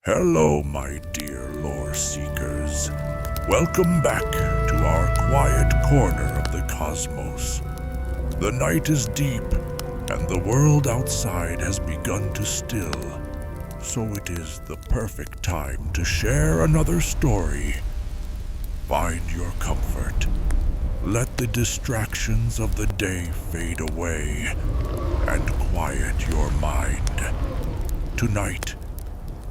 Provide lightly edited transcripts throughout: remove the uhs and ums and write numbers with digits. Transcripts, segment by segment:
Hello, my dear lore seekers. Welcome back to our quiet corner of the cosmos. The night is deep, and the world outside has begun to still, so it is the perfect time to share another story. Find your comfort. Let the distractions of the day fade away, and quiet your mind. Tonight,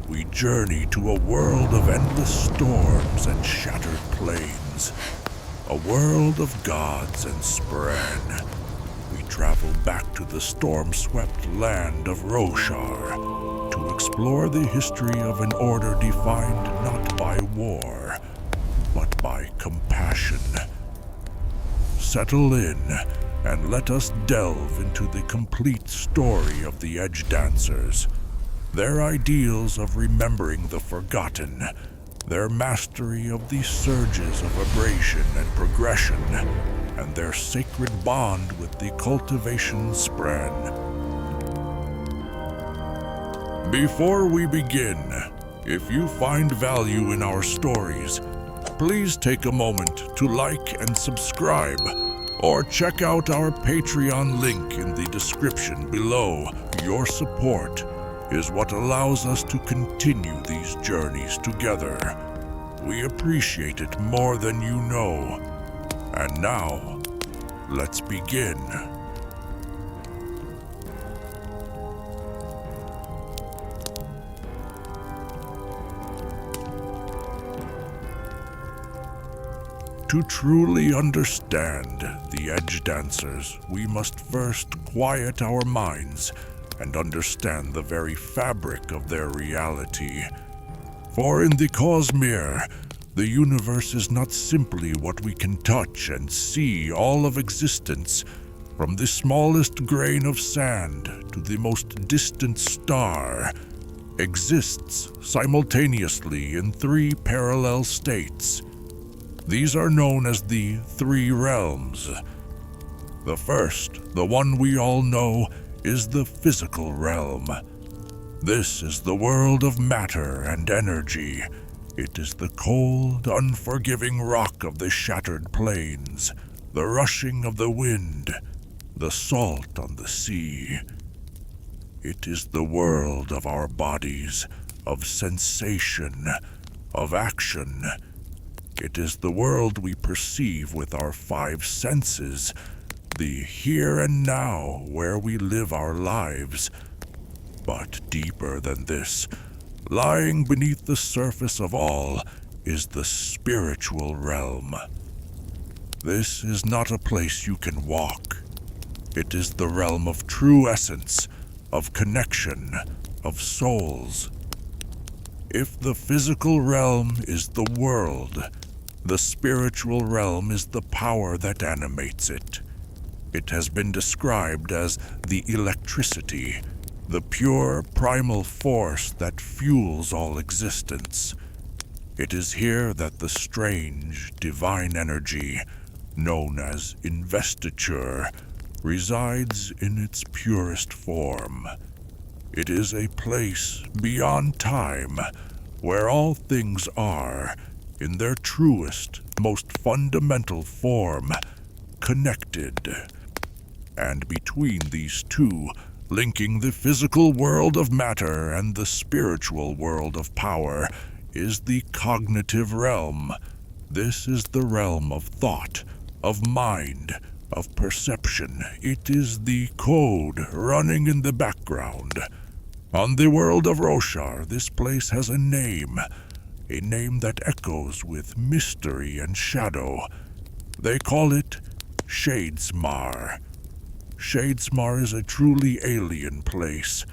we journey to a world of endless storms and shattered plains, a world of gods and spren. We travel back to the storm-swept land of Roshar to explore the history of an order defined not by war, but by compassion. Settle in and let us delve into the complete story of the Edgedancers. Their ideals of remembering the forgotten, their mastery of the surges of abrasion and progression, and their sacred bond with the Cultivationspren. Before we begin, if you find value in our stories, please take a moment to like and subscribe, or check out our Patreon link in the description below. Your support is what allows us to continue these journeys together. We appreciate it more than you know. And now, let's begin. To truly understand the Edgedancers, we must first quiet our minds and understand the very fabric of their reality. For in the Cosmere, the universe is not simply what we can touch and see. All of existence, from the smallest grain of sand to the most distant star, exists simultaneously in three parallel states. These are known as the three realms. The first, the one we all know, is the physical realm. This is the world of matter and energy. It is the cold, unforgiving rock of the shattered plains, the rushing of the wind, the salt on the sea. It is the world of our bodies, of sensation, of action. It is the world we perceive with our five senses, the here and now where we live our lives. But deeper than this, lying beneath the surface of all, is the spiritual realm. This is not a place you can walk. It is the realm of true essence, of connection, of souls. If the physical realm is the world, the spiritual realm is the power that animates it. It has been described as the electricity, the pure primal force that fuels all existence. It is here that the strange, divine energy, known as investiture, resides in its purest form. It is a place beyond time, where all things are, in their truest, most fundamental form, connected. And between these two, linking the physical world of matter and the spiritual world of power, is the cognitive realm. This is the realm of thought, of mind, of perception. It is the code running in the background. On the world of Roshar, this place has a name that echoes with mystery and shadow. They call it Shadesmar. Shadesmar is a truly alien place,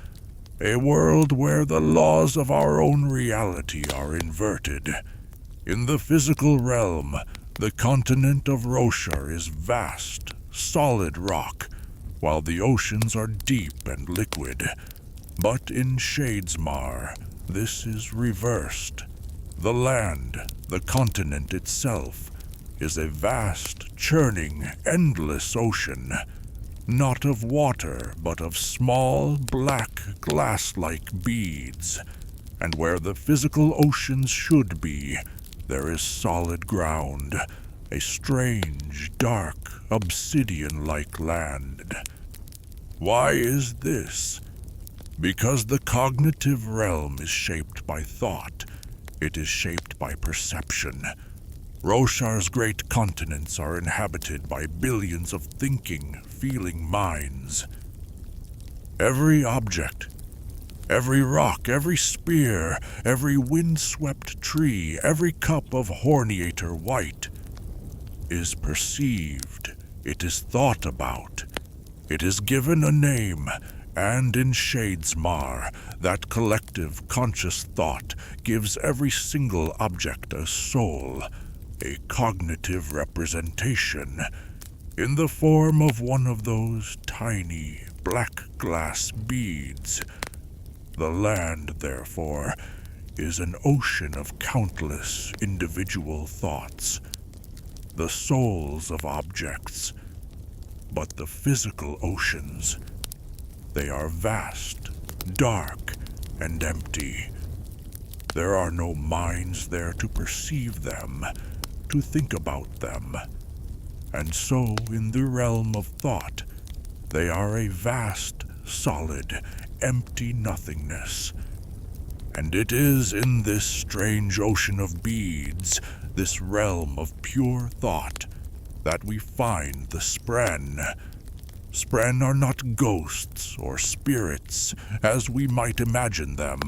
a world where the laws of our own reality are inverted. In the physical realm, the continent of Roshar is vast, solid rock, while the oceans are deep and liquid. But in Shadesmar, this is reversed. The land, the continent itself, is a vast, churning, endless ocean, not of water, but of small, black, glass-like beads. and where the physical oceans should be, there is solid ground, a strange, dark, obsidian-like land. Why is this? Because the cognitive realm is shaped by thought. It is shaped by perception. Roshar's great continents are inhabited by billions of thinking, feeling minds. Every object, every rock, every spear, every wind-swept tree, every cup of horniator white is perceived. It is thought about. It is given a name, and in Shadesmar, that collective conscious thought gives every single object a soul, a cognitive representation, in the form of one of those tiny black glass beads. The land, therefore, is an ocean of countless individual thoughts, the souls of objects. But the physical oceans, they are vast, dark, and empty. There are no minds there to perceive them, to think about them. And so, in the realm of thought, they are a vast, solid, empty nothingness. And it is in this strange ocean of beads, this realm of pure thought, that we find the Spren. Spren are not ghosts or spirits, as we might imagine them.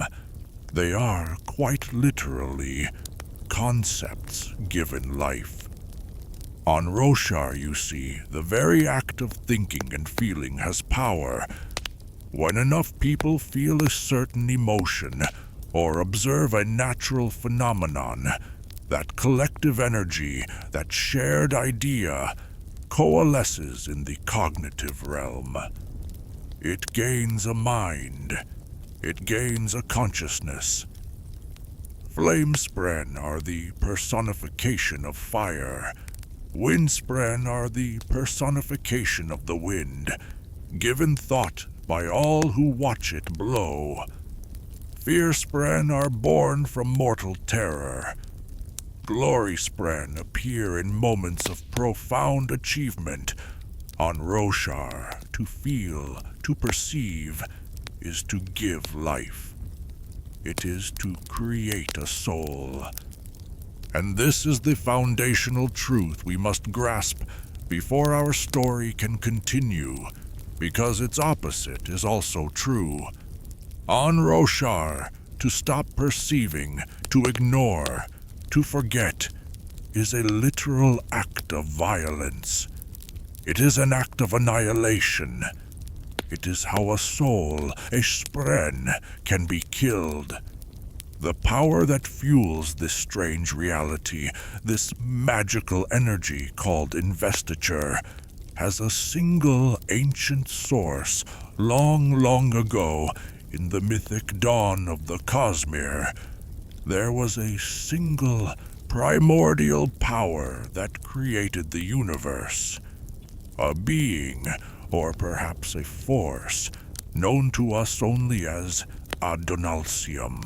They are, quite literally, concepts given life. On Roshar, you see, the very act of thinking and feeling has power. When enough people feel a certain emotion, or observe a natural phenomenon, that collective energy, that shared idea, coalesces in the cognitive realm. It gains a mind. It gains a consciousness. Flamespren are the personification of fire. Windspren are the personification of the wind, given thought by all who watch it blow. Fearspren are born from mortal terror. Gloryspren appear in moments of profound achievement. On Roshar, to feel, to perceive, is to give life. It is to create a soul. And this is the foundational truth we must grasp before our story can continue, because its opposite is also true. On Roshar, to stop perceiving, to ignore, to forget, is a literal act of violence. It is an act of annihilation. It is how a soul, a spren, can be killed. The power that fuels this strange reality, this magical energy called investiture, has a single ancient source long, long ago in the mythic dawn of the Cosmere. There was a single primordial power that created the universe. A being, or perhaps a force, known to us only as Adonalsium.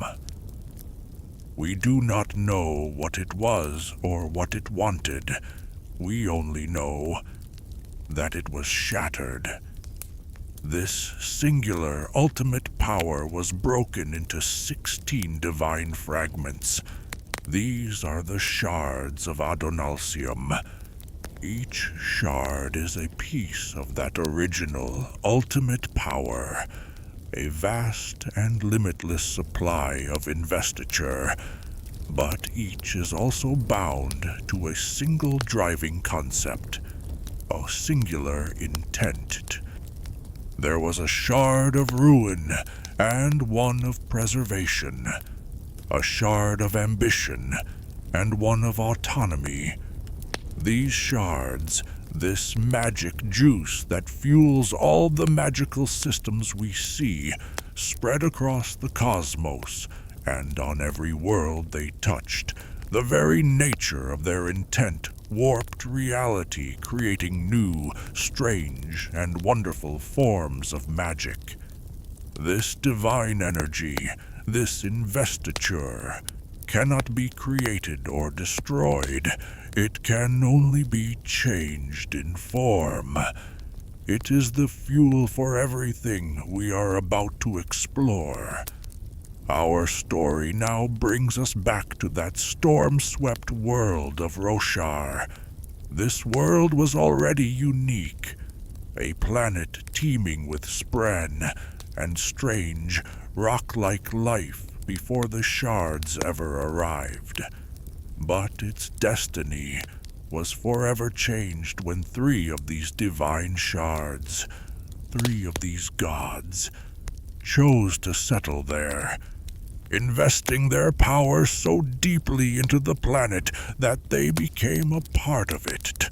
We do not know what it was or what it wanted. We only know that it was shattered. This singular ultimate power was broken into 16 divine fragments. These are the shards of Adonalsium. Each shard is a piece of that original, ultimate power, a vast and limitless supply of investiture, but each is also bound to a single driving concept, a singular intent. There was a shard of ruin and one of preservation, a shard of ambition and one of autonomy. These shards, this magic juice that fuels all the magical systems we see, spread across the cosmos, and on every world they touched. The very nature of their intent warped reality, creating new, strange, and wonderful forms of magic. This divine energy, this investiture, cannot be created or destroyed. It can only be changed in form. It is the fuel for everything we are about to explore. Our story now brings us back to that storm-swept world of Roshar. This world was already unique, a planet teeming with spren and strange, rock-like life before the shards ever arrived. But its destiny was forever changed when 3 of these divine shards, 3 of these gods, chose to settle there, investing their power so deeply into the planet that they became a part of it.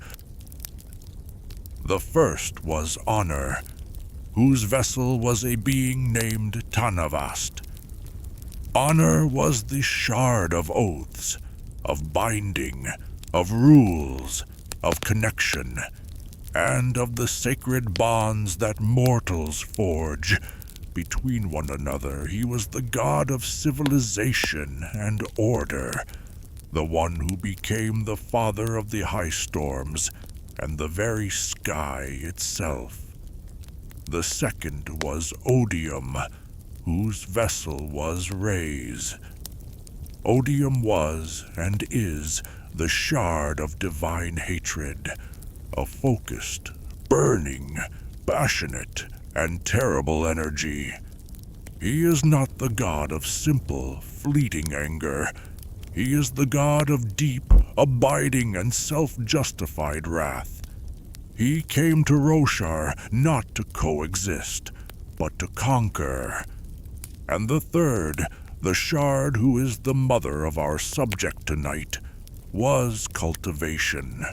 The first was Honor, whose vessel was a being named Tanavast. Honor was the shard of oaths, of binding, of rules, of connection, and of the sacred bonds that mortals forge. Between one another, he was the god of civilization and order, the one who became the father of the high storms and the very sky itself. The second was Odium, whose vessel was Rays. Odium was, and is, the shard of divine hatred, a focused, burning, passionate, and terrible energy. He is not the god of simple, fleeting anger. He is the god of deep, abiding, and self-justified wrath. He came to Roshar not to coexist, but to conquer. And the third, the shard who is the mother of our subject tonight, was Cultivation.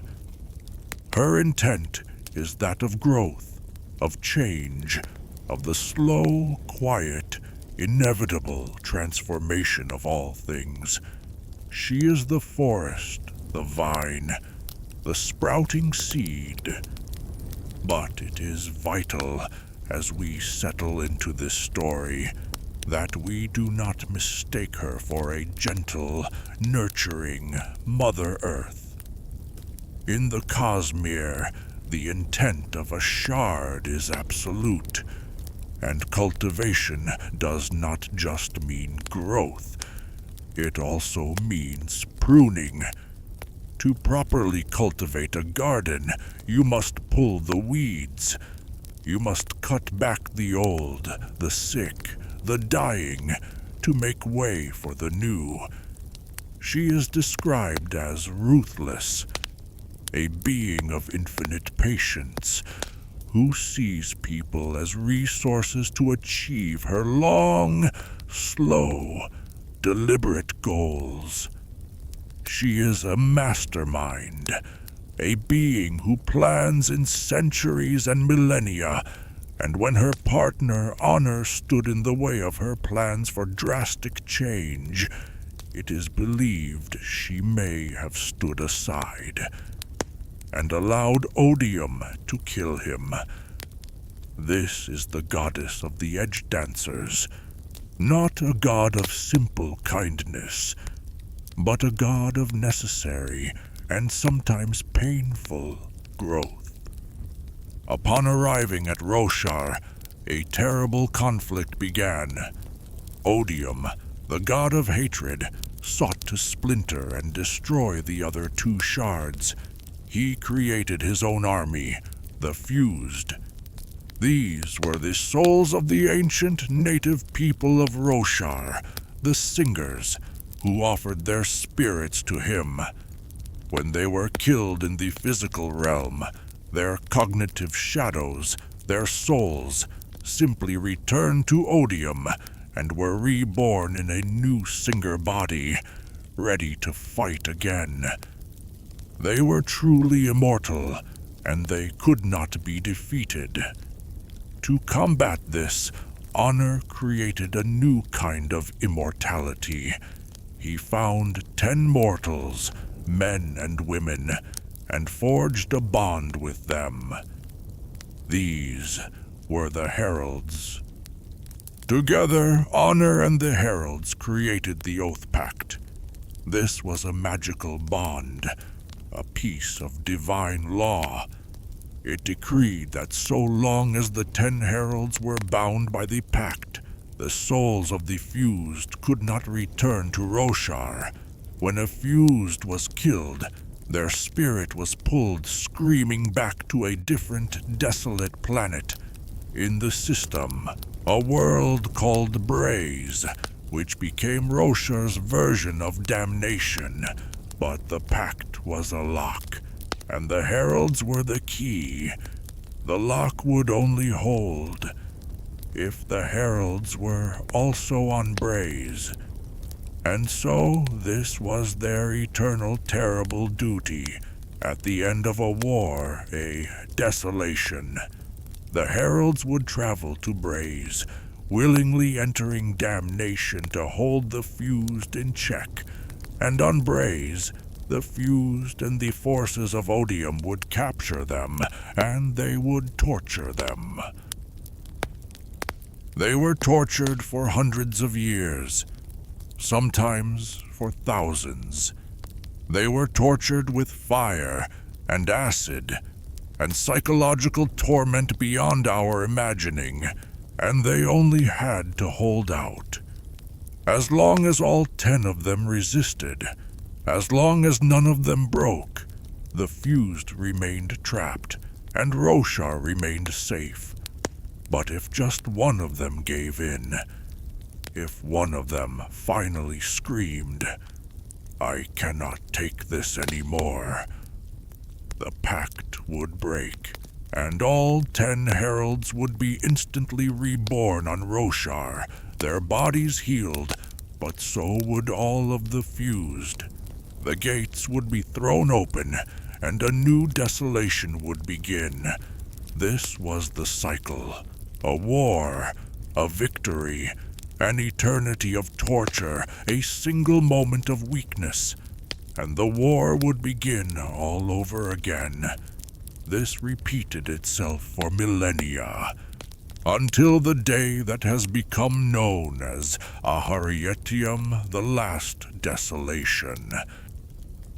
Her intent is that of growth, of change, of the slow, quiet, inevitable transformation of all things. She is the forest, the vine, the sprouting seed. But it is vital, as we settle into this story, that we do not mistake her for a gentle, nurturing Mother Earth. In the Cosmere, the intent of a shard is absolute, and cultivation does not just mean growth. It also means pruning. To properly cultivate a garden, you must pull the weeds. You must cut back the old, the sick, the dying, to make way for the new. She is described as ruthless, a being of infinite patience, who sees people as resources to achieve her long, slow, deliberate goals. She is a mastermind, a being who plans in centuries and millennia, and when her partner Honor stood in the way of her plans for drastic change, it is believed she may have stood aside and allowed Odium to kill him. This is the goddess of the Edgedancers, not a god of simple kindness, but a god of necessary and sometimes painful growth. Upon arriving at Roshar, a terrible conflict began. Odium, the god of hatred, sought to splinter and destroy the other 2 shards. He created his own army, the Fused. These were the souls of the ancient native people of Roshar, the Singers, who offered their spirits to him. When they were killed in the physical realm, their cognitive shadows, their souls, simply returned to Odium and were reborn in a new Singer body, ready to fight again. They were truly immortal, and they could not be defeated. To combat this, Honor created a new kind of immortality. He found 10 mortals, men and women, and forged a bond with them. These were the Heralds. Together, Honor and the Heralds created the Oath Pact. This was a magical bond, a piece of divine law. It decreed that so long as the 10 heralds were bound by the pact, the souls of the fused could not return to Roshar. When a fused was killed, their spirit was pulled screaming back to a different, desolate planet in the system, a world called Braze, which became Roshar's version of damnation. But the pact was a lock, and the heralds were the key. The lock would only hold if the heralds were also on Braze. And so this was their eternal terrible duty. At the end of a war, a desolation, the heralds would travel to Braze, willingly entering damnation to hold the fused in check. And on Braze, the fused and the forces of Odium would capture them, and they would torture them. They were tortured for hundreds of years, sometimes for thousands. They were tortured with fire and acid and psychological torment beyond our imagining, and they only had to hold out. As long as all 10 of them resisted, as long as none of them broke, the fused remained trapped, and Roshar remained safe. But if just one of them gave in, if one of them finally screamed, "I cannot take this anymore," the pact would break, and all 10 heralds would be instantly reborn on Roshar, their bodies healed, but so would all of the fused. The gates would be thrown open, and a new desolation would begin. This was the cycle. A war, a victory, an eternity of torture, a single moment of weakness, and the war would begin all over again. This repeated itself for millennia, until the day that has become known as Aharietium, the Last Desolation.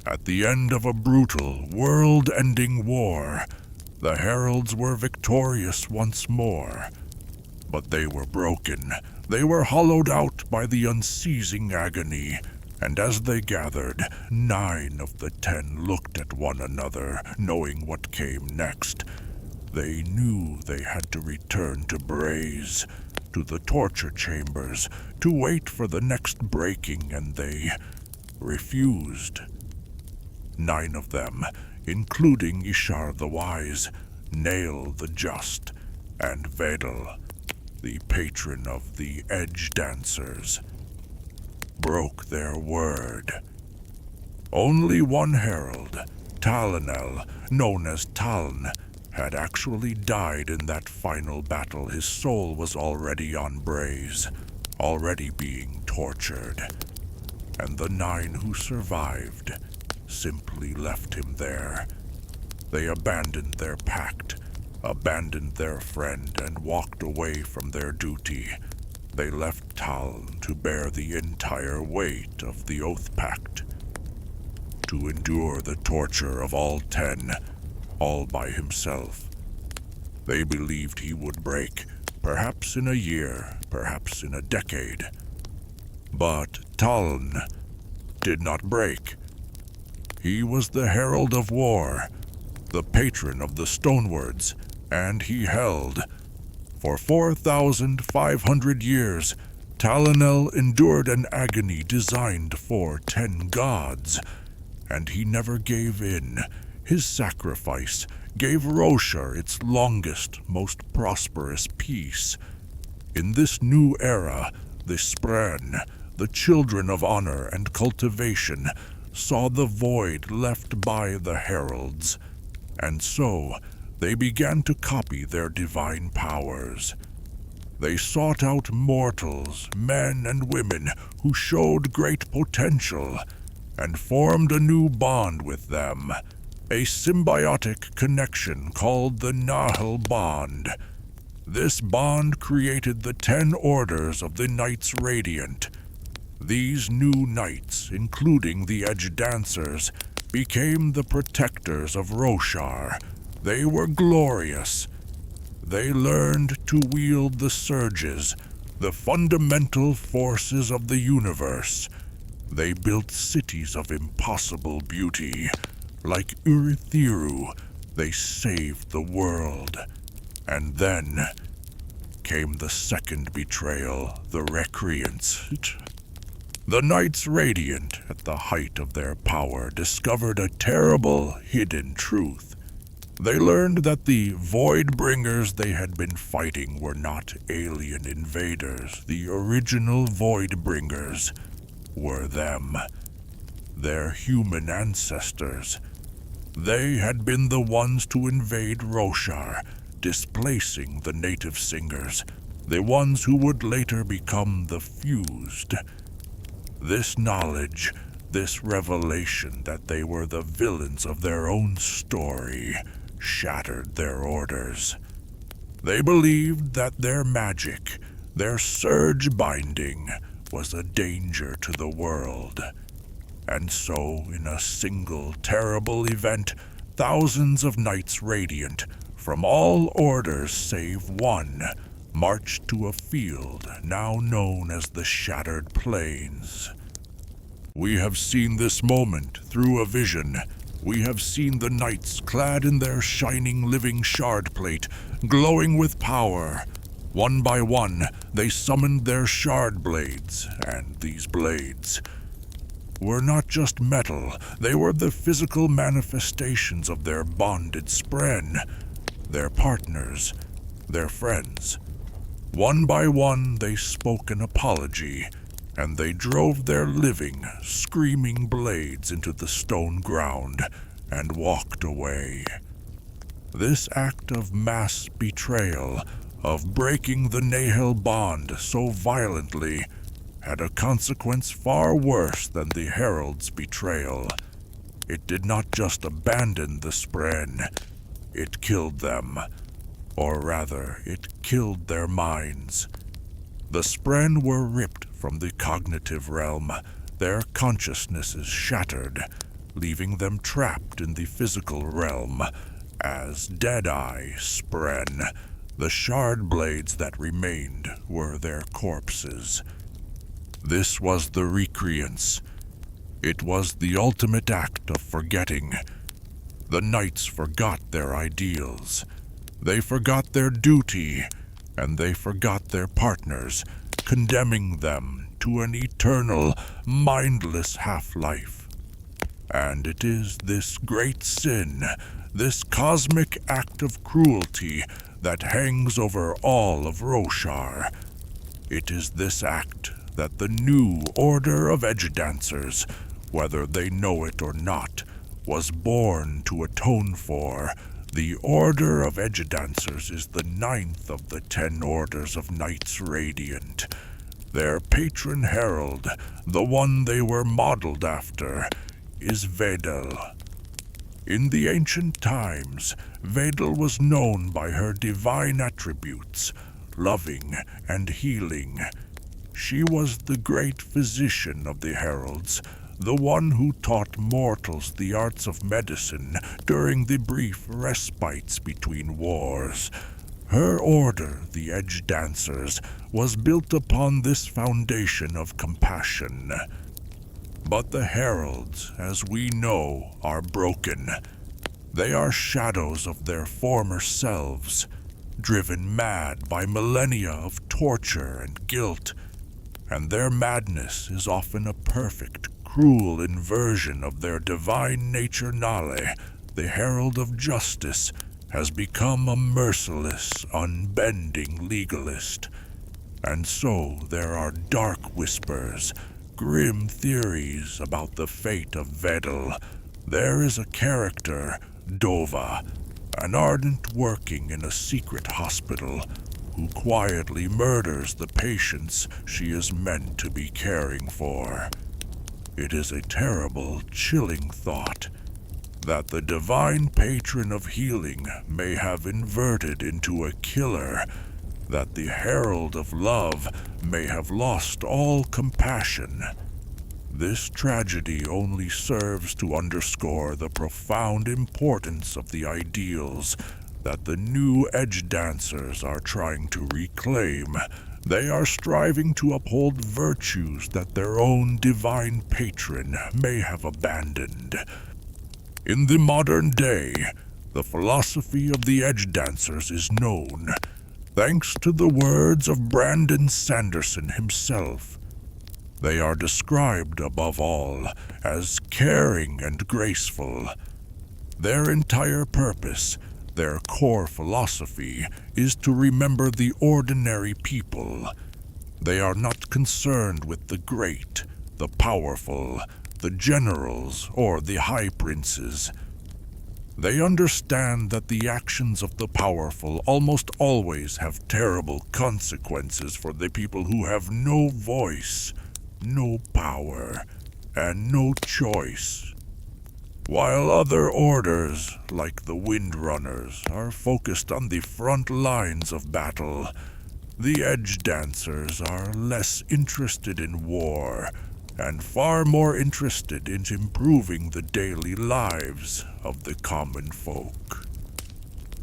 At the end of a brutal, world-ending war, the heralds were victorious once more. But they were broken. They were hollowed out by the unceasing agony, and as they gathered, 9 of the 10 looked at one another, knowing what came next. They knew they had to return to Braze, to the torture chambers, to wait for the next breaking, and they refused. 9 of them, including Ishar the Wise, Nail the Just, and Vedel, the patron of the Edgedancers, broke their word. Only one herald, Talonel, known as Taln, had actually died in that final battle. His soul was already on Braze, already being tortured, and the 9 who survived simply left him there. They abandoned their pact, abandoned their friend, and walked away from their duty. They left Taln to bear the entire weight of the Oath Pact, to endure the torture of all 10, all by himself. They believed he would break, perhaps in a year, perhaps in a decade. But Taln did not break. He was the Herald of War, the patron of the Stonewards, and he held. For 4,500 years, Talonel endured an agony designed for 10 gods, and he never gave in. His sacrifice gave Roshar its longest, most prosperous peace. In this new era, the Spren, the children of honor and cultivation, saw the void left by the heralds, and so they began to copy their divine powers. They sought out mortals, men and women, who showed great potential, and formed a new bond with them, a symbiotic connection called the Nahel Bond. This bond created the 10 orders of the Knights Radiant. These new knights, including the Edgedancers, became the protectors of Roshar. They were glorious. They learned to wield the surges, the fundamental forces of the universe. They built cities of impossible beauty. Like Urithiru, they saved the world. And then came the second betrayal, the Recreants. The Knights Radiant, at the height of their power, discovered a terrible, hidden truth. They learned that the Voidbringers they had been fighting were not alien invaders. The original Voidbringers were them, their human ancestors. They had been the ones to invade Roshar, displacing the native singers, the ones who would later become the Fused. This knowledge, this revelation that they were the villains of their own story, shattered their orders. They believed that their magic, their surge binding, was a danger to the world. And so, in a single terrible event, thousands of Knights Radiant, from all orders save one, marched to a field now known as the Shattered Plains. We have seen this moment through a vision. We have seen the knights clad in their shining living shard plate, glowing with power. One by one, they summoned their shard blades, and these blades were not just metal. They were the physical manifestations of their bonded spren, their partners, their friends. One by one, they spoke an apology, and they drove their living, screaming blades into the stone ground and walked away. This act of mass betrayal, of breaking the Nahel bond so violently, had a consequence far worse than the Herald's betrayal. It did not just abandon the Spren, it killed them. Or rather, it killed their minds. The Spren were ripped from the cognitive realm, their consciousnesses shattered, leaving them trapped in the physical realm as Deadeye Spren. The shard blades that remained were their corpses. This was the Recreants. It was the ultimate act of forgetting. The knights forgot their ideals. They forgot their duty, and they forgot their partners, condemning them to an eternal, mindless half-life. And it is this great sin, this cosmic act of cruelty, that hangs over all of Roshar. It is this act that the new Order of Edgedancers, whether they know it or not, was born to atone for. The Order of Edgedancers is the 9th of the 10 orders of Knights Radiant. Their patron herald, the one they were modeled after, is Vedel. In the ancient times, Vedel was known by her divine attributes, loving and healing. She was the great physician of the heralds, the one who taught mortals the arts of medicine during the brief respites between wars. Her order, the Edgedancers, was built upon this foundation of compassion. But the heralds, as we know, are broken. They are shadows of their former selves, driven mad by millennia of torture and guilt. And their madness is often a perfect, cruel inversion of their divine nature. Nale, the herald of justice, has become a merciless, unbending legalist. And so there are dark whispers, grim theories about the fate of Vedel. There is a character, Dova, an ardent working in a secret hospital, who quietly murders the patients she is meant to be caring for. It is a terrible, chilling thought that the divine patron of healing may have inverted into a killer, that the herald of love may have lost all compassion. This tragedy only serves to underscore the profound importance of the ideals that the new Edgedancers are trying to reclaim. They are striving to uphold virtues that their own divine patron may have abandoned. In the modern day, the philosophy of the Edgedancers is known, thanks to the words of Brandon Sanderson himself. They are described, above all, as caring and graceful. Their entire purpose, their core philosophy, is to remember the ordinary people. They are not concerned with the great, the powerful, the generals, or the high princes. They understand that the actions of the powerful almost always have terrible consequences for the people who have no voice, no power, and no choice. While other orders, like the Windrunners, are focused on the front lines of battle, the Edgedancers are less interested in war and far more interested in improving the daily lives of the common folk.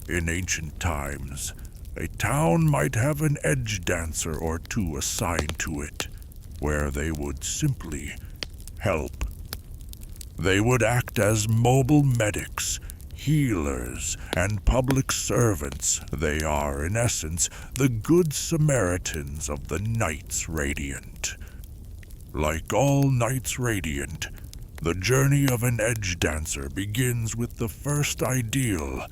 In ancient times, a town might have an Edgedancer or two assigned to it, where they would simply help. They would act as mobile medics, healers, and public servants. They are, in essence, the Good Samaritans of the Knights Radiant. Like all Knights Radiant, the journey of an Edgedancer begins with the first ideal,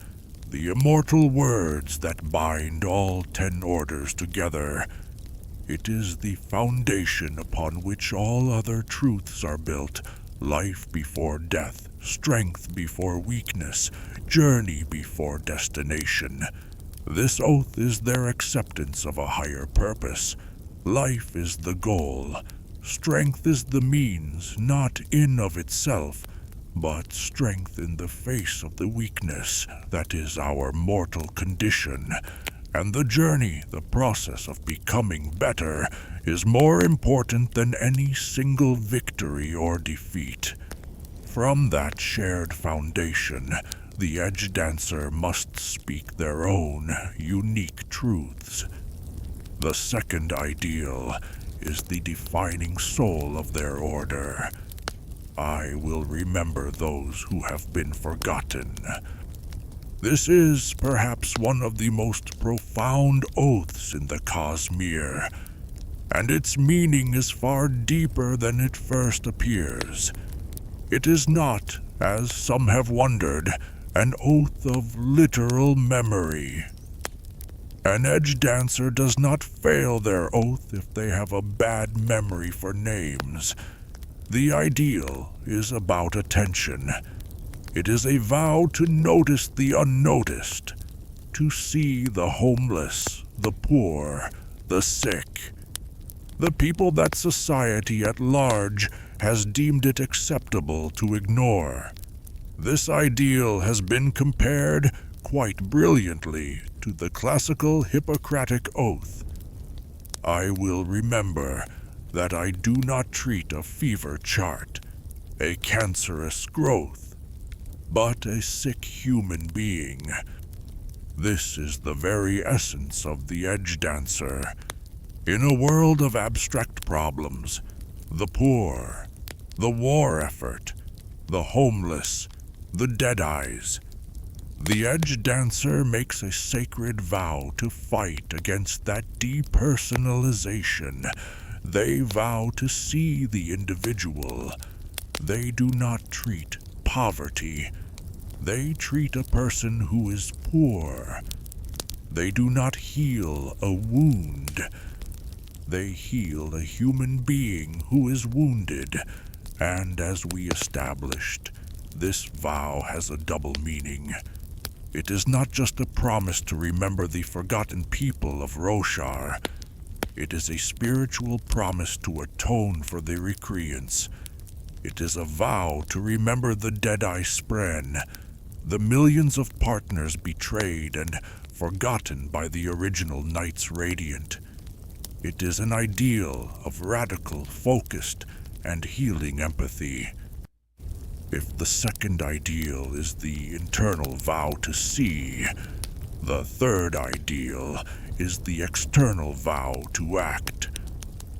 the immortal words that bind all 10 orders together. It is the foundation upon which all other truths are built: life before death, strength before weakness, journey before destination. This oath is their acceptance of a higher purpose. Life is the goal. Strength is the means, not in of itself, but strength in the face of the weakness that is our mortal condition. And the journey, the process of becoming better, is more important than any single victory or defeat. From that shared foundation, the Edgedancer must speak their own unique truths. The second ideal is the defining soul of their order. I will remember those who have been forgotten. This is perhaps one of the most profound oaths in the Cosmere, and its meaning is far deeper than it first appears. It is not, as some have wondered, an oath of literal memory. An Edgedancer does not fail their oath if they have a bad memory for names. The ideal is about attention. It is a vow to notice the unnoticed, to see the homeless, the poor, the sick, the people that society at large has deemed it acceptable to ignore. This ideal has been compared, quite brilliantly, to the classical Hippocratic Oath. I will remember that I do not treat a fever chart, a cancerous growth, but a sick human being. This is the very essence of the Edgedancer. In a world of abstract problems, the poor, the war effort, the homeless, the deadeyes, the Edgedancer makes a sacred vow to fight against that depersonalization. They vow to see the individual. They do not treat poverty. They treat a person who is poor. They do not heal a wound. They heal a human being who is wounded. And as we established, this vow has a double meaning. It is not just a promise to remember the forgotten people of Roshar. It is a spiritual promise to atone for the recreants. It is a vow to remember the Deadeye Spren, the millions of partners betrayed and forgotten by the original Knights Radiant. It is an ideal of radical, focused, and healing empathy. If the second ideal is the internal vow to see, the third ideal is the external vow to act.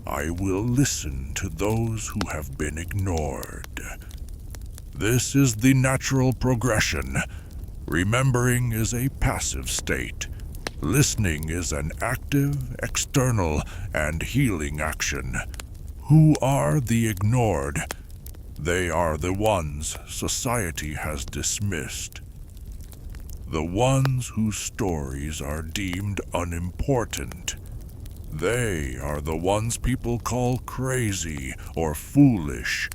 I will listen to those who have been ignored. This is the natural progression. Remembering is a passive state. Listening is an active, external, and healing action. Who are the ignored? They are the ones society has dismissed. The ones whose stories are deemed unimportant. They are the ones people call crazy or foolish.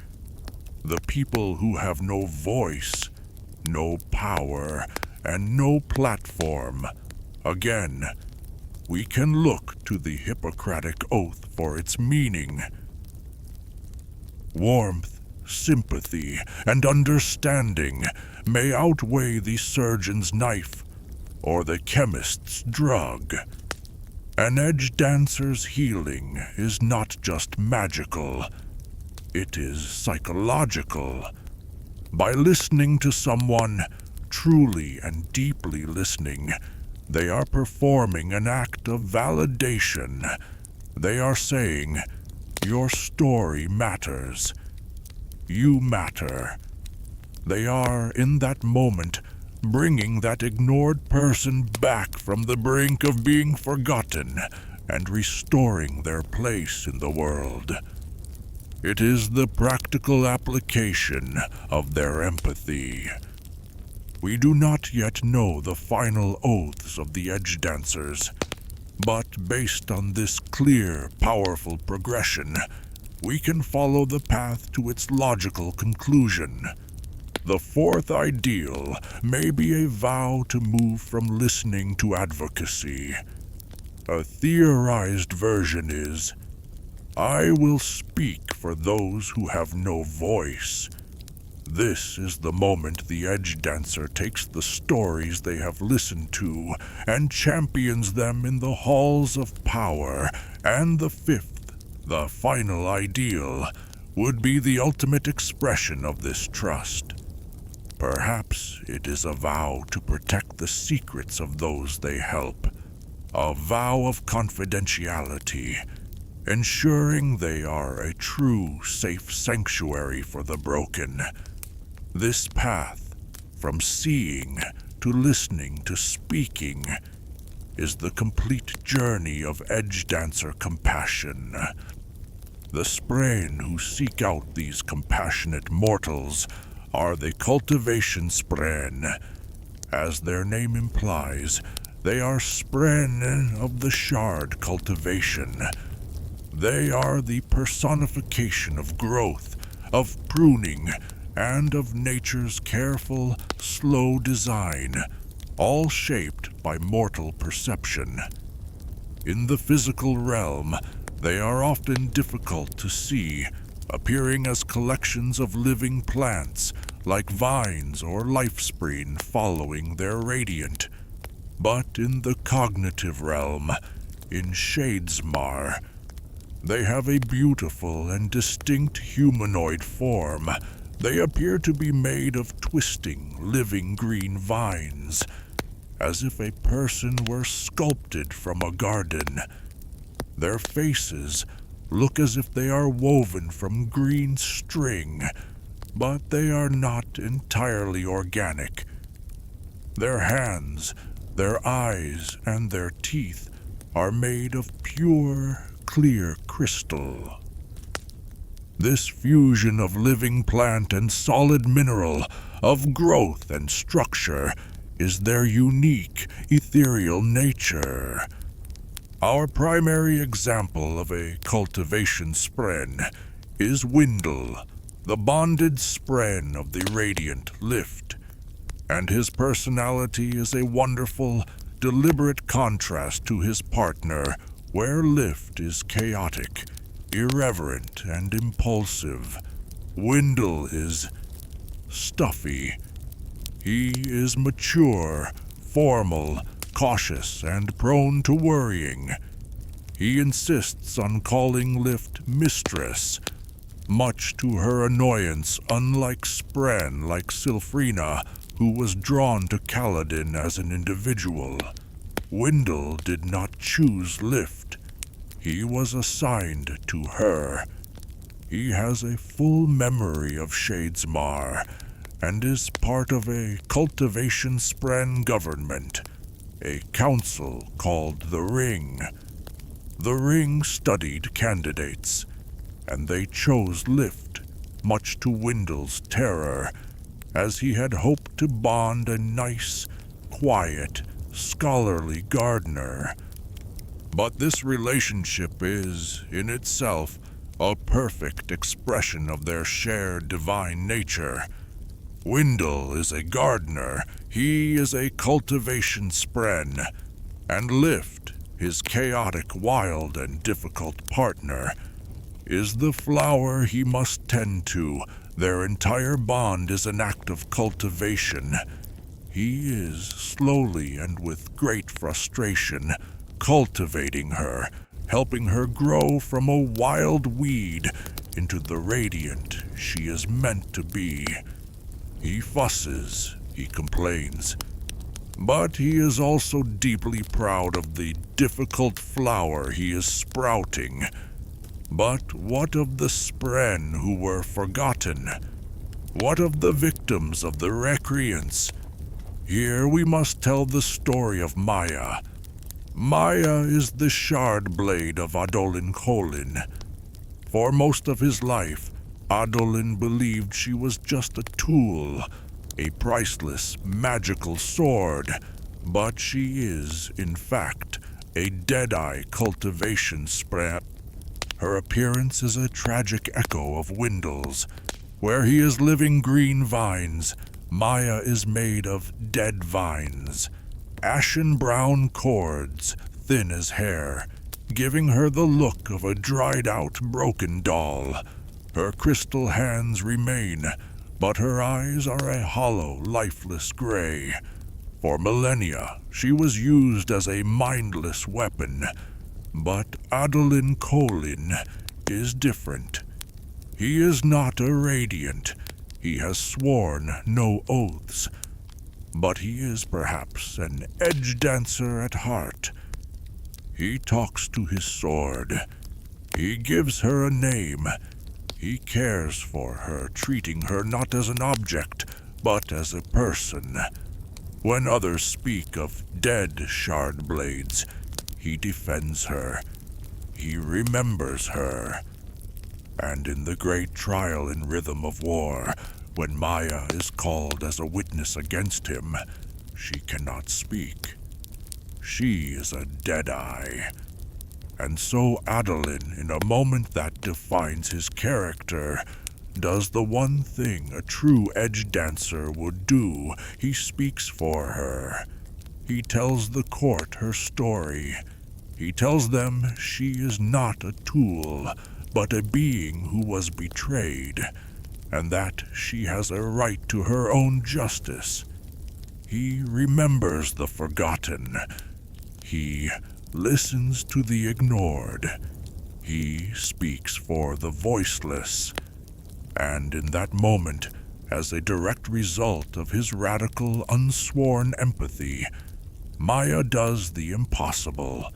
The people who have no voice, no power, and no platform. Again, we can look to the Hippocratic Oath for its meaning. Warmth, sympathy, and understanding may outweigh the surgeon's knife or the chemist's drug. An Edgedancer's healing is not just magical, it is psychological. By listening to someone, truly and deeply listening, they are performing an act of validation. They are saying, your story matters. You matter. They are, in that moment, bringing that ignored person back from the brink of being forgotten and restoring their place in the world. It is the practical application of their empathy. We do not yet know the final oaths of the Edgedancers, but based on this clear, powerful progression, we can follow the path to its logical conclusion. The fourth ideal may be a vow to move from listening to advocacy. A theorized version is, I will speak for those who have no voice. This is the moment the Edgedancer takes the stories they have listened to and champions them in the halls of power. And the fifth, the final ideal, would be the ultimate expression of this trust. Perhaps it is a vow to protect the secrets of those they help, a vow of confidentiality, ensuring they are a true, safe sanctuary for the broken. This path, from seeing to listening to speaking, is the complete journey of Edgedancer compassion. The Spren who seek out these compassionate mortals are the Cultivationspren. As their name implies, they are Spren of the Shard cultivation. They are the personification of growth, of pruning, and of nature's careful, slow design, all shaped by mortal perception. In the physical realm, they are often difficult to see, appearing as collections of living plants, like vines or lifespring following their radiant. But in the cognitive realm, in Shadesmar, they have a beautiful and distinct humanoid form. They appear to be made of twisting, living green vines, as if a person were sculpted from a garden. Their faces look as if they are woven from green string, but they are not entirely organic. Their hands, their eyes, and their teeth are made of pure, clear crystal. This fusion of living plant and solid mineral, of growth and structure, is their unique, ethereal nature. Our primary example of a Cultivationspren is Windle, the bonded Spren of the Radiant Lift, and his personality is a wonderful, deliberate contrast to his partner, where Lift is chaotic, irreverent, and impulsive. Windle is stuffy. He is mature, formal, cautious and prone to worrying. He insists on calling Lift Mistress, much to her annoyance, unlike Spren like Sylphrina, who was drawn to Kaladin as an individual. Wendell did not choose Lift. He was assigned to her. He has a full memory of Shadesmar, and is part of a Cultivationspren government, a council called the Ring. The Ring studied candidates, and they chose Lift, much to Wendell's terror, as he had hoped to bond a nice, quiet, scholarly gardener. But this relationship is, in itself, a perfect expression of their shared divine nature. Wendell is a gardener, he is a Cultivationspren, and Lift, his chaotic, wild, and difficult partner, is the flower he must tend to. Their entire bond is an act of cultivation. He is, slowly and with great frustration, cultivating her, helping her grow from a wild weed into the radiant she is meant to be. He fusses, he complains, but he is also deeply proud of the difficult flower he is sprouting. But what of the Spren who were forgotten? What of the victims of the recreants? Here we must tell the story of Maya. Maya is the shard blade of Adolin Kholin. For most of his life, Adolin believed she was just a tool, a priceless, magical sword, but she is, in fact, a Deadeye Cultivationspren. Her appearance is a tragic echo of Wendell's. Where he is living green vines, Maya is made of dead vines, ashen-brown cords, thin as hair, giving her the look of a dried-out, broken doll. Her crystal hands remain, but her eyes are a hollow, lifeless gray. For millennia, she was used as a mindless weapon. But Adolin Kholin is different. He is not a radiant. He has sworn no oaths. But he is perhaps an Edgedancer at heart. He talks to his sword. He gives her a name. He cares for her, treating her not as an object, but as a person. When others speak of dead shard blades, he defends her. He remembers her. And in the great trial in Rhythm of War, when Maya is called as a witness against him, she cannot speak. She is a Deadeye. And so Adolin, in a moment that defines his character, does the one thing a true Edgedancer would do. He speaks for her. He tells the court her story. He tells them she is not a tool, but a being who was betrayed, and that she has a right to her own justice. He remembers the forgotten. He listens to the ignored. He speaks for the voiceless. And in that moment, as a direct result of his radical, unsworn empathy, Maya does the impossible.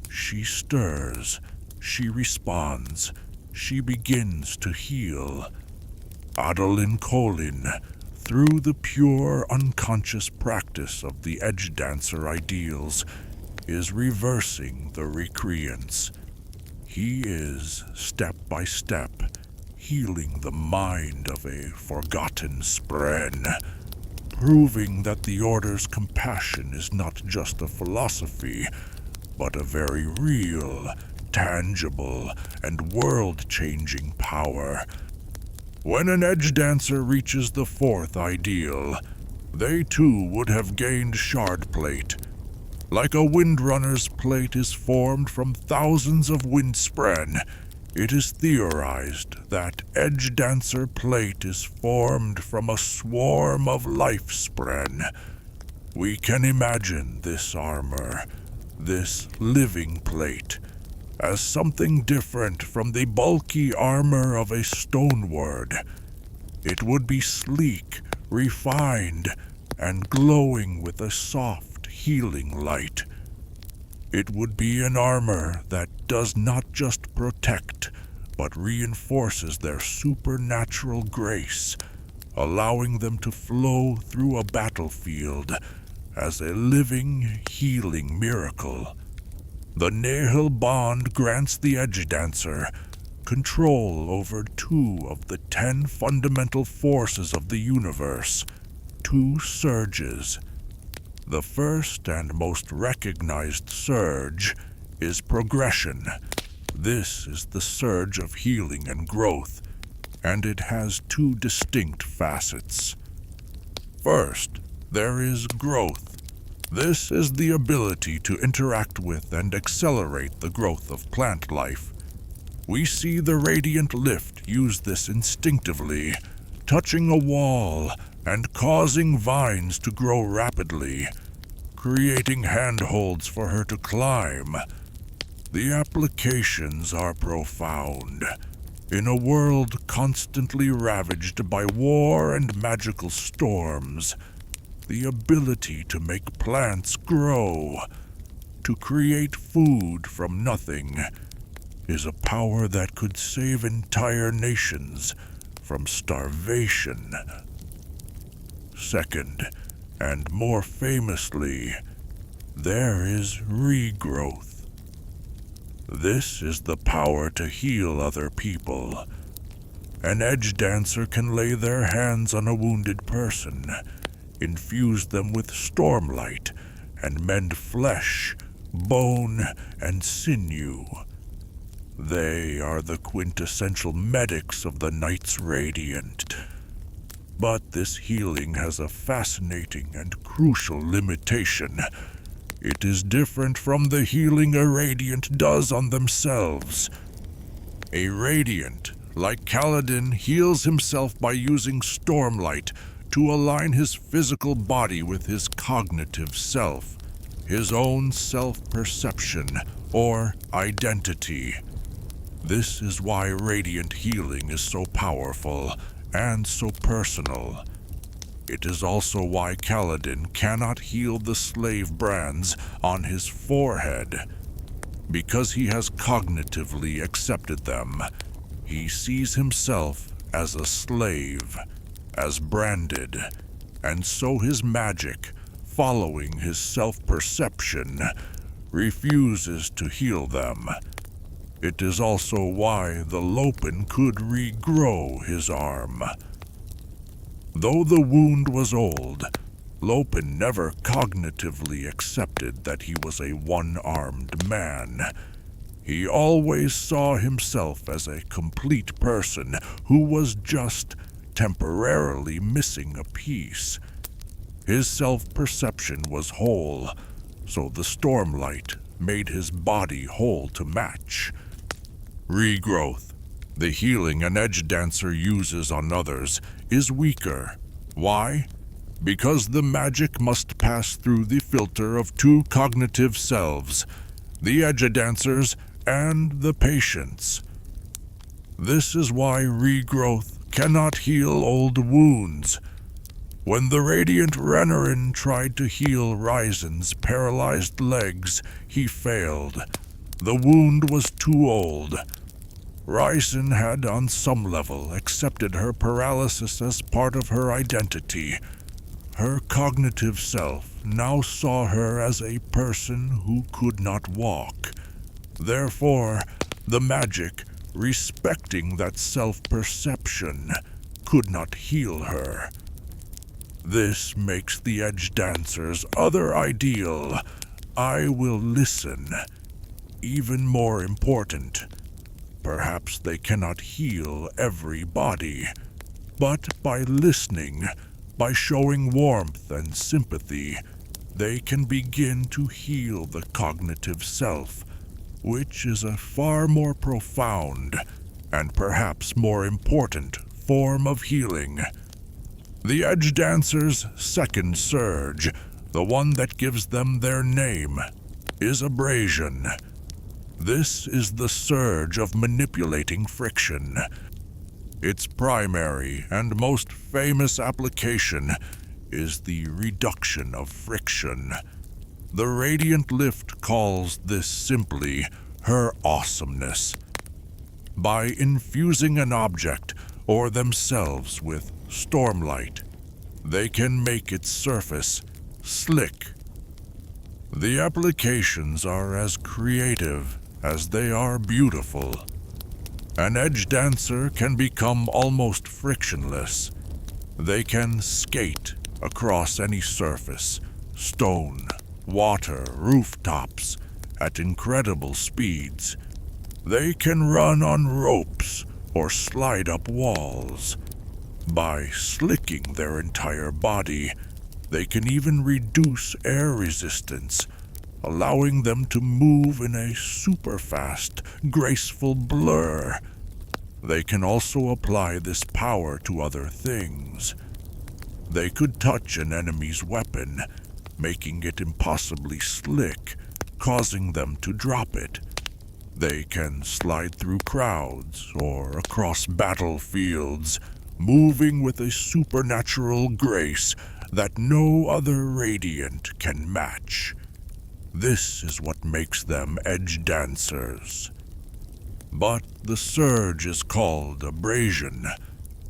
She stirs, she responds, she begins to heal. Adolin Kholin, through the pure, unconscious practice of the Edgedancer ideals, is reversing the recreants. He is, step by step, healing the mind of a forgotten Spren, proving that the Order's compassion is not just a philosophy, but a very real, tangible, and world-changing power. When an Edgedancer reaches the fourth ideal, they too would have gained shard plate. Like a Windrunner's plate is formed from thousands of Windspren, it is theorized that Edgedancer plate is formed from a swarm of Lifespren. We can imagine this armor, this living plate, as something different from the bulky armor of a stoneward. It would be sleek, refined, and glowing with a soft, healing light. It would be an armor that does not just protect, but reinforces their supernatural grace, allowing them to flow through a battlefield as a living, healing miracle. The Nihil Bond grants the Edgedancer control over 2 of the 10 fundamental forces of the universe, 2 surges. The first and most recognized surge is progression. This is the surge of healing and growth, and it has 2 distinct facets. First, there is growth. This is the ability to interact with and accelerate the growth of plant life. We see the Radiant Lift use this instinctively, touching a wall and causing vines to grow rapidly, creating handholds for her to climb. The applications are profound. In a world constantly ravaged by war and magical storms, the ability to make plants grow, to create food from nothing, is a power that could save entire nations from starvation. Second, and more famously, there is regrowth. This is the power to heal other people. An Edgedancer can lay their hands on a wounded person, infuse them with stormlight, and mend flesh, bone, and sinew. They are the quintessential medics of the Knights Radiant. But this healing has a fascinating and crucial limitation. It is different from the healing a Radiant does on themselves. A Radiant, like Kaladin, heals himself by using Stormlight to align his physical body with his cognitive self, his own self-perception, or identity. This is why Radiant healing is so powerful and so personal. It is also why Kaladin cannot heal the slave brands on his forehead. Because he has cognitively accepted them, he sees himself as a slave, as branded, and so his magic, following his self-perception, refuses to heal them. It is also why the Lopen could regrow his arm. Though the wound was old, Lopen never cognitively accepted that he was a one-armed man. He always saw himself as a complete person who was just temporarily missing a piece. His self-perception was whole, so the Stormlight made his body whole to match. Regrowth, the healing an Edgedancer uses on others, is weaker. Why? Because the magic must pass through the filter of 2 cognitive selves, the Edgedancers and the patients. This is why regrowth cannot heal old wounds. When the Radiant Renarin tried to heal Ryzen's paralyzed legs, he failed. The wound was too old. Ryzen had, on some level, accepted her paralysis as part of her identity. Her cognitive self now saw her as a person who could not walk. Therefore, the magic, respecting that self-perception, could not heal her. This makes the Edgedancer's other ideal, I will listen, even more important. Perhaps they cannot heal every body, but by listening, by showing warmth and sympathy, they can begin to heal the cognitive self, which is a far more profound and perhaps more important form of healing. The Edgedancer's second surge, The one that gives them their name is abrasion. This is the surge of manipulating friction. Its primary and most famous application is the reduction of friction. The Radiant Lift calls this simply her awesomeness. By infusing an object or themselves with stormlight, they can make its surface slick. The applications are as creative as they are beautiful. An Edgedancer can become almost frictionless. They can skate across any surface, stone, water, rooftops, at incredible speeds. They can run on ropes or slide up walls. By slicking their entire body, they can even reduce air resistance, allowing them to move in a super-fast, graceful blur. They can also apply this power to other things. They could touch an enemy's weapon, making it impossibly slick, causing them to drop it. They can slide through crowds or across battlefields, moving with a supernatural grace that no other Radiant can match. This is what makes them Edgedancers. But the surge is called abrasion,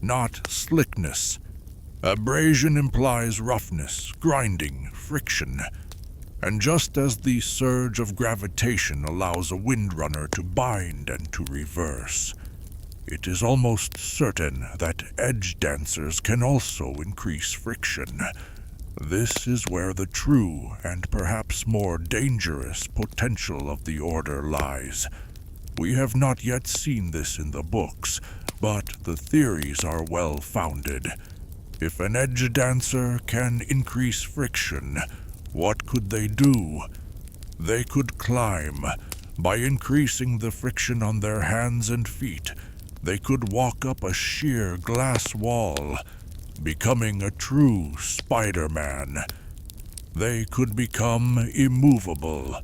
not slickness. Abrasion implies roughness, grinding, friction. And just as the surge of gravitation allows a windrunner to bind and to reverse, it is almost certain that Edgedancers can also increase friction. This is where the true and perhaps more dangerous potential of the Order lies. We have not yet seen this in the books, but the theories are well-founded. If an Edgedancer can increase friction, what could they do? They could climb. By increasing the friction on their hands and feet, they could walk up a sheer glass wall, becoming a true Spider-Man. They could become immovable.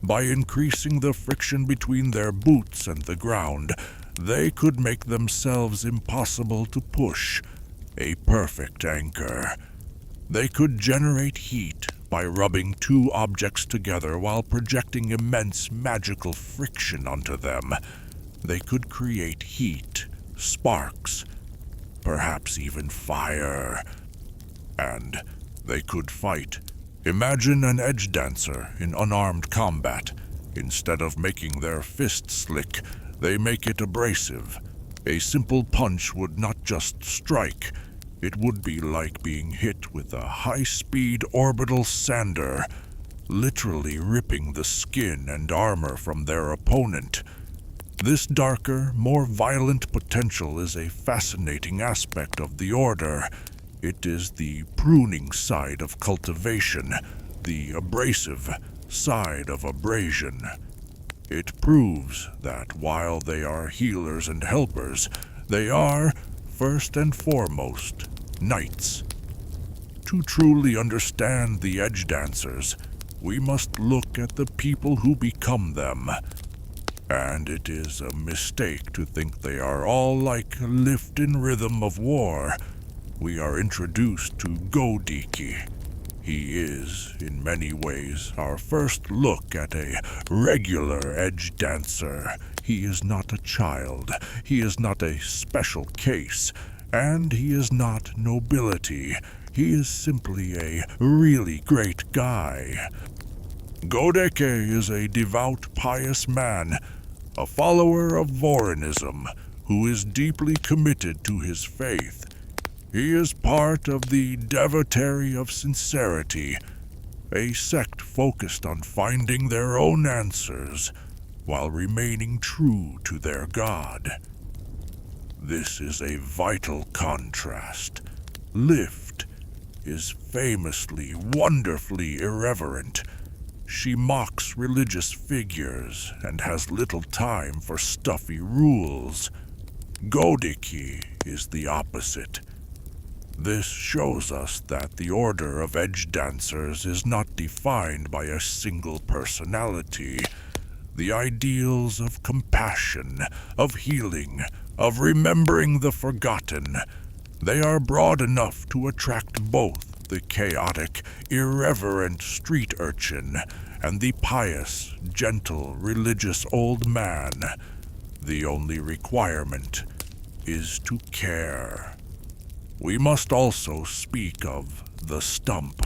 By increasing the friction between their boots and the ground, they could make themselves impossible to push, a perfect anchor. They could generate heat by rubbing two objects together while projecting immense magical friction onto them. They could create heat, sparks, perhaps even fire. And they could fight. Imagine an Edgedancer in unarmed combat. Instead of making their fist slick, they make it abrasive. A simple punch would not just strike. It would be like being hit with a high-speed orbital sander, literally ripping the skin and armor from their opponent. This darker, more violent potential is a fascinating aspect of the Order. It is the pruning side of cultivation, the abrasive side of abrasion. It proves that while they are healers and helpers, they are, first and foremost, knights. To truly understand the Edgedancers, we must look at the people who become them. And it is a mistake to think they are all like lift in rhythm of war. We are introduced to Godiki. He is, in many ways, our first look at a regular Edgedancer. He is not a child, he is not a special case, and he is not nobility. He is simply a really great guy. Godeke is a devout, pious man, a follower of Vorinism, who is deeply committed to his faith. He is part of the Devotary of Sincerity, a sect focused on finding their own answers while remaining true to their god. This is a vital contrast. Lift is famously, wonderfully irreverent. She mocks religious figures and has little time for stuffy rules. Godiki is the opposite. This shows us that the Order of Edgedancers is not defined by a single personality. The ideals of compassion, of healing, of remembering the forgotten, they are broad enough to attract both the chaotic, irreverent street urchin and the pious, gentle, religious old man. The only requirement is to care. We must also speak of the stump.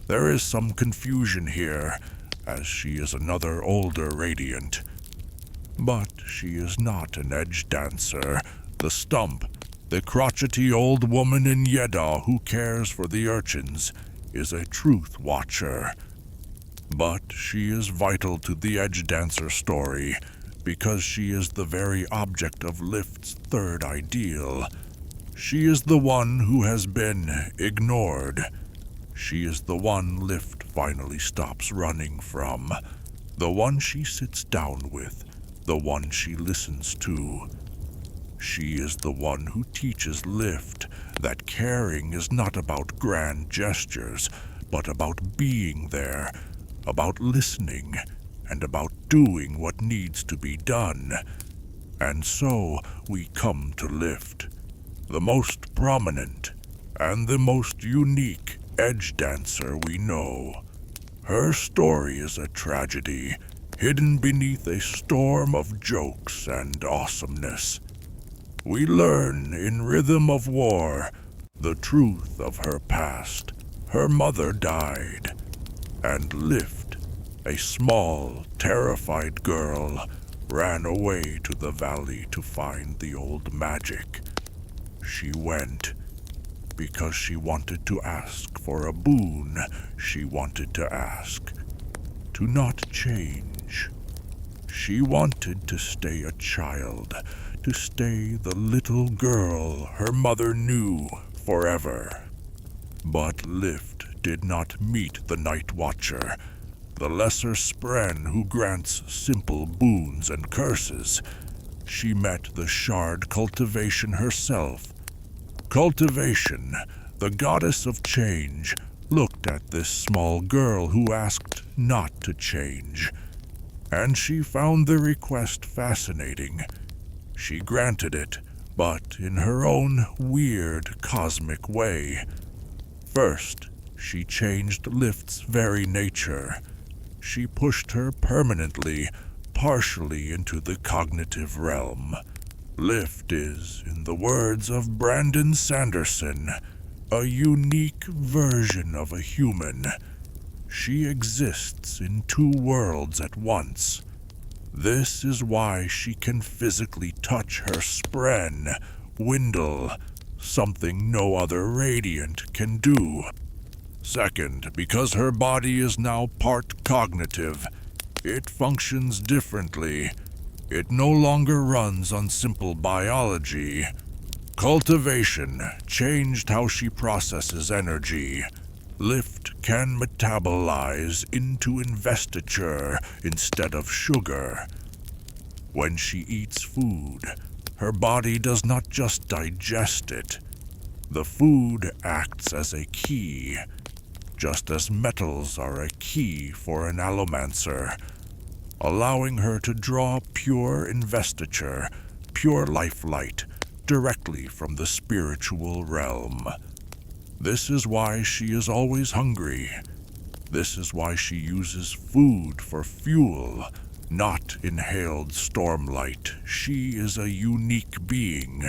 There is some confusion here, as she is another older Radiant. But she is not an Edgedancer. The stump, the crotchety old woman in Yedda who cares for the urchins, is a truth watcher. But she is vital to the Edgedancer story, because she is the very object of Lift's third ideal. She is the one who has been ignored. She is the one Lift finally stops running from, the one she sits down with, the one she listens to. She is the one who teaches Lift that caring is not about grand gestures, but about being there, about listening, and about doing what needs to be done. And so we come to Lift, the most prominent and the most unique Edgedancer we know. Her story is a tragedy, hidden beneath a storm of jokes and awesomeness. We learn in Rhythm of War the truth of her past. Her mother died, and Lift, a small, terrified girl, ran away to the valley to find the old magic. She went because she wanted to ask for a boon. She wanted to ask to not change. She wanted to stay a child, to stay the little girl her mother knew forever. But Lift did not meet the Night Watcher, the lesser spren who grants simple boons and curses. She met the shard Cultivation herself. Cultivation, the goddess of change, looked at this small girl who asked not to change, and she found the request fascinating. She granted it, but in her own weird, cosmic way. First, she changed Lift's very nature. She pushed her permanently, partially into the cognitive realm. Lift is, in the words of Brandon Sanderson, a unique version of a human. She exists in two worlds at once. This is why she can physically touch her spren, Windle, something no other Radiant can do. Second, because her body is now part cognitive, it functions differently. It no longer runs on simple biology. Cultivation changed how she processes energy. Lift can metabolize into investiture instead of sugar. When she eats food, her body does not just digest it. The food acts as a key, just as metals are a key for an allomancer, allowing her to draw pure investiture, pure life light, directly from the spiritual realm. This is why she is always hungry. This is why she uses food for fuel, not inhaled stormlight. She is a unique being,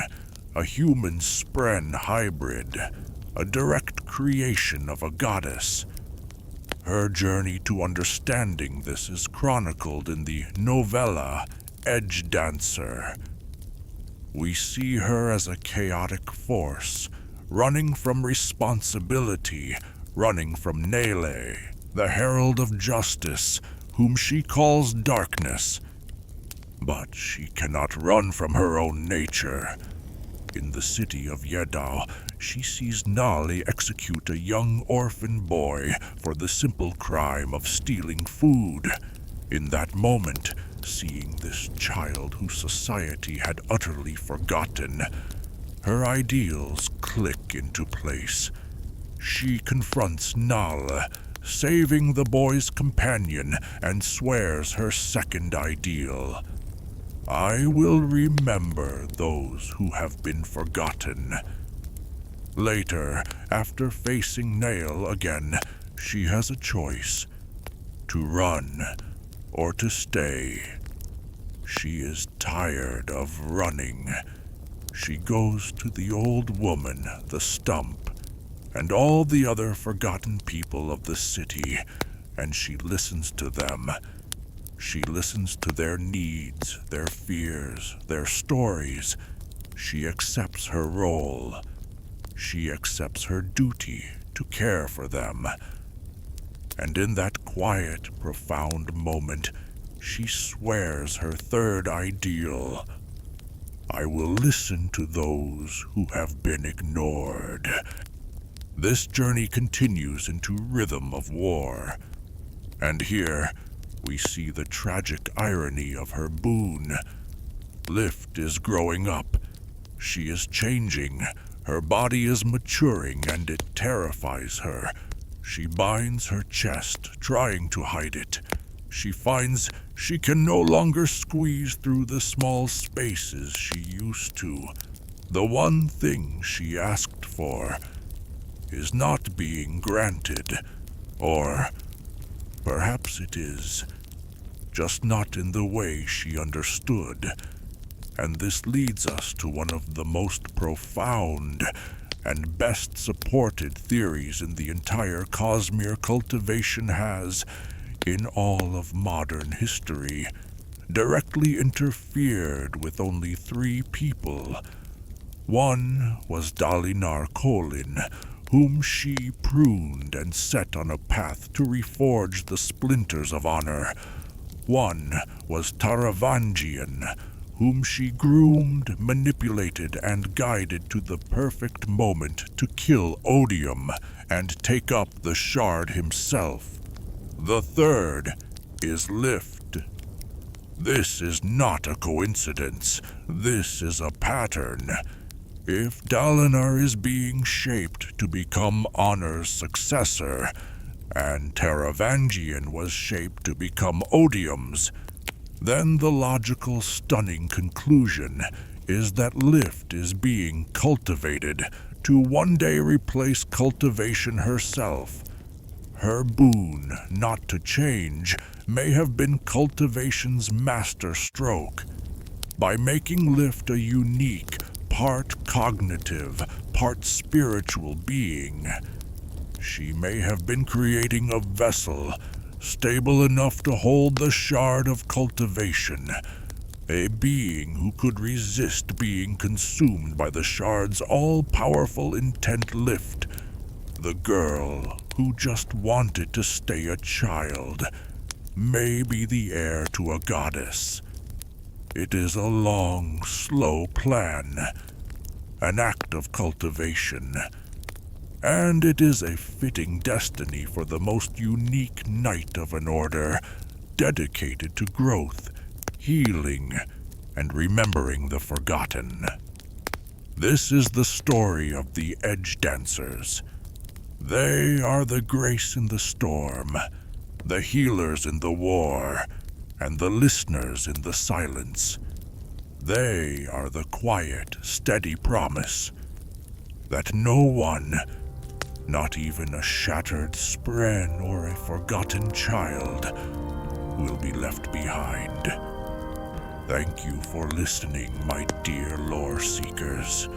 a human spren hybrid, a direct creation of a goddess. Her journey to understanding this is chronicled in the novella Edgedancer. We see her as a chaotic force, running from responsibility, running from Nele, the herald of justice, whom she calls darkness. But she cannot run from her own nature. In the city of Yedda, she sees Nali execute a young orphan boy for the simple crime of stealing food. In that moment, seeing this child whose society had utterly forgotten, Her ideals click into place. She confronts Nal, saving the boy's companion, and swears her second ideal. I will remember those who have been forgotten. Later, after facing Nail again, she has a choice: to run or to stay. She is tired of running. She goes to the old woman, the stump, and all the other forgotten people of the city, and she listens to them. She listens to their needs, their fears, their stories. She accepts her role. She accepts her duty to care for them. And in that quiet, profound moment, she swears her third ideal: I will listen to those who have been ignored. This journey continues into Rhythm of War. And here, we see the tragic irony of her boon. Lift is growing up. She is changing. Her body is maturing, and it terrifies her. She binds her chest, trying to hide it. She finds she can no longer squeeze through the small spaces she used to. The one thing she asked for is not being granted, or perhaps it is, just not in the way she understood. And this leads us to one of the most profound and best supported theories in the entire Cosmere cultivation has, in all of modern history, directly interfered with only 3 people. One was Dalinar Kholin, whom she pruned and set on a path to reforge the splinters of honor. One was Taravangian, whom she groomed, manipulated, and guided to the perfect moment to kill Odium and take up the shard himself. The third is Lift. This is not a coincidence. This is a pattern. If Dalinar is being shaped to become Honor's successor, and Taravangian was shaped to become Odium's, then the logical, stunning conclusion is that Lift is being cultivated to one day replace cultivation herself. Her boon, not to change, may have been cultivation's master stroke. By making Lift a unique, part cognitive, part spiritual being, she may have been creating a vessel stable enough to hold the shard of cultivation, a being who could resist being consumed by the shard's all-powerful intent. Lift, the girl who just wanted to stay a child, may be the heir to a goddess. It is a long, slow plan, an act of cultivation, and it is a fitting destiny for the most unique knight of an order, dedicated to growth, healing, and remembering the forgotten. This is the story of the Edgedancers. They are the grace in the storm, the healers in the war, and the listeners in the silence. They are the quiet, steady promise that no one, not even a shattered spren or a forgotten child, will be left behind. Thank you for listening, my dear lore seekers.